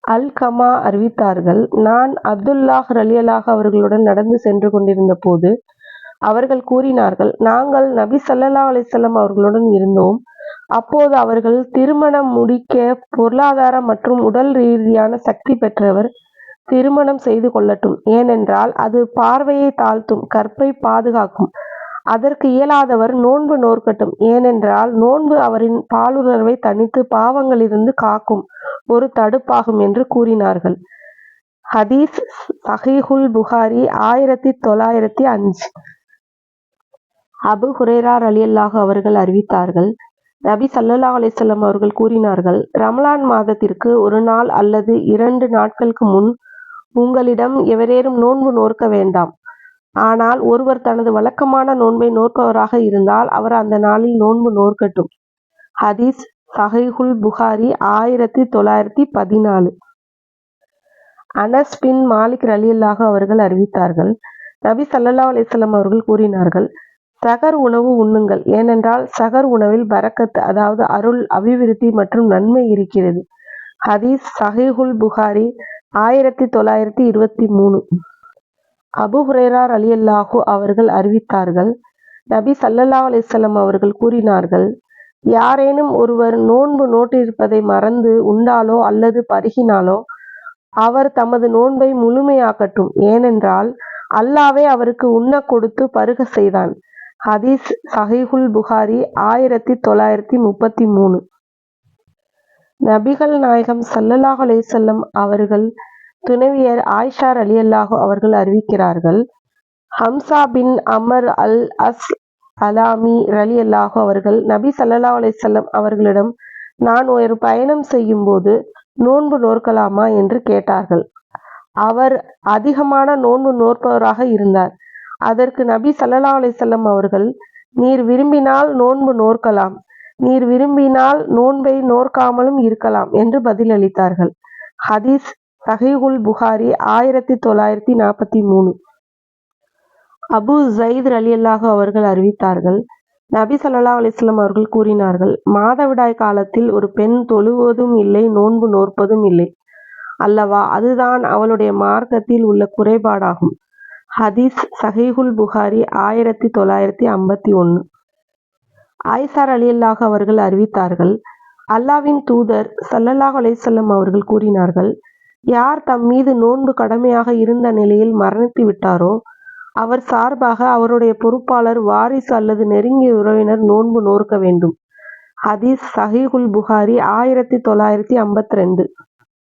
அல்-கமா அறிவித்தார்கள், நான் அப்துல்லாஹ் ரலியல்லாஹு அவர்களுடன் நடந்து சென்று கொண்டிருந்த போது அவர்கள் கூறினார்கள், நாங்கள் நபி ஸல்லல்லாஹு அலைஹி வஸல்லம் அவர்களுடன் இருந்தோம். அப்போது அவர்கள், திருமணம் முடிக்க பொருளாதார மற்றும் உடல் ரீதியான சக்தி பெற்றவர் திருமணம் செய்து கொள்ளட்டும். ஏனென்றால் அது பார்வையை தாழ்த்தும், கற்பை பாதுகாக்கும். அதற்கு இயலாதவர் நோன்பு நோற்கட்டும். ஏனென்றால் நோன்பு அவரின் பாலுணர்வை தணித்து பாவங்களிலிருந்து காக்கும் ஒரு தடுப்பாகும் என்று கூறினார்கள். ஹதீஸ் ஸஹீஹுல் புகாரி 1905. அபூ ஹுரைரா ரலியல்லாஹு அவர்கள் அறிவித்தார்கள், நபி ஸல்லல்லாஹு அலைஹி வஸல்லம் அவர்கள் கூறினார்கள், ரமலான் மாதத்திற்கு ஒரு நாள் அல்லது 2 நாட்களுக்கு முன் உங்களிடம் எவரேனும் நோன்பு நோற்க வேண்டாம். ஆனால் ஒருவர் தனது வழக்கமான நோன்பை நோற்பவராக இருந்தால் அவர் அந்த நாளில் நோன்பு நோற்கட்டும். ஹதீஸ் ஸஹீஹுல் புகாரி 1914. அனஸ் பின் மாலிக் ரலியல்லாஹு அவர்கள் அறிவித்தார்கள், நபி ஸல்லல்லாஹு அலைஹி வஸல்லம் அவர்கள் கூறினார்கள், சகர் உணவு உண்ணுங்கள். ஏனென்றால் சகர் உணவில் பரக்கத், அதாவது அருள், அபிவிருத்தி மற்றும் நன்மை இருக்கிறது. ஹதீஸ் ஸஹீஹுல் புகாரி 1923. அபூ ஹுரைரா ரலியல்லாஹு அவர்கள் அறிவித்தார்கள், நபி ஸல்லல்லாஹு அலைஹி வஸல்லம் அவர்கள் கூறினார்கள், யாரேனும் ஒருவர் நோன்பு நோற்றிருப்பதை மறந்து உண்டாலோ அல்லது பருகினாலோ அவர் தமது நோன்பை முழுமையாக்கட்டும். ஏனென்றால் அல்லாஹ்வே அவருக்கு உண்ணக் கொடுத்து பருக செய்தான். ஹதீஸ் ஸஹீஹுல் புகாரி 1933. நபிகள் நாயகம் ஸல்லல்லாஹு அலைஹி வஸல்லம் அவர்கள் துணைவியர் ஆயிஷா ரலியல்லாஹு அவர்கள் அறிவிக்கிறார்கள், ஹம்ஸா பின் அமர் அல்-அஸ் அலாமி ரலியல்லாஹு அவர்கள் நபி ஸல்லல்லாஹு அலைஹி வஸல்லம் அவர்களிடம், நான் ஒரு பயணம் செய்யும் போது நோன்பு நோற்கலாமா என்று கேட்டார்கள். அவர் அதிகமான நோன்பு நோற்பவராக இருந்தார். அதற்கு நபி ஸல்லல்லாஹு அலைஹி வஸல்லம் அவர்கள், நீர் விரும்பினால் நோன்பு நோற்கலாம், நீர் விரும்பினால் நோன்பை நோற்காமலும் இருக்கலாம் என்று பதிலளித்தார்கள். ஹதீஸ் ஸஹீஹுல் புகாரி 1943. அபூ ஸைத் ரலியல்லாஹு அவர்கள் அறிவித்தார்கள், நபி ஸல்லல்லாஹு அலைஹி வஸல்லம் அவர்கள் கூறினார்கள், மாதவிடாய் காலத்தில் ஒரு பெண் தொழுவதும் இல்லை, நோன்பு நோற்பதும் இல்லை அல்லவா, அதுதான் அவளுடைய மார்க்கத்தில் உள்ள குறைபாடாகும். ஹதீஸ் ஸஹீஹுல் புகாரி 1951. ஆயிஷா ரலியல்லாஹு அவர்கள் அறிவித்தார்கள், அல்லாஹ்வின் தூதர் ஸல்லல்லாஹு அலைஹி வஸல்லம் அவர்கள் கூறினார்கள், யார் தம் மீது நோன்பு கடமையாக இருந்த நிலையில் மரணித்து விட்டாரோ அவர் சார்பாக அவருடைய பொறுப்பாளர், வாரிசு அல்லது நெருங்கிய உறவினர் நோன்பு நோற்க வேண்டும். ஹதீஸ் ஸஹீஹுல் புகாரி 1952.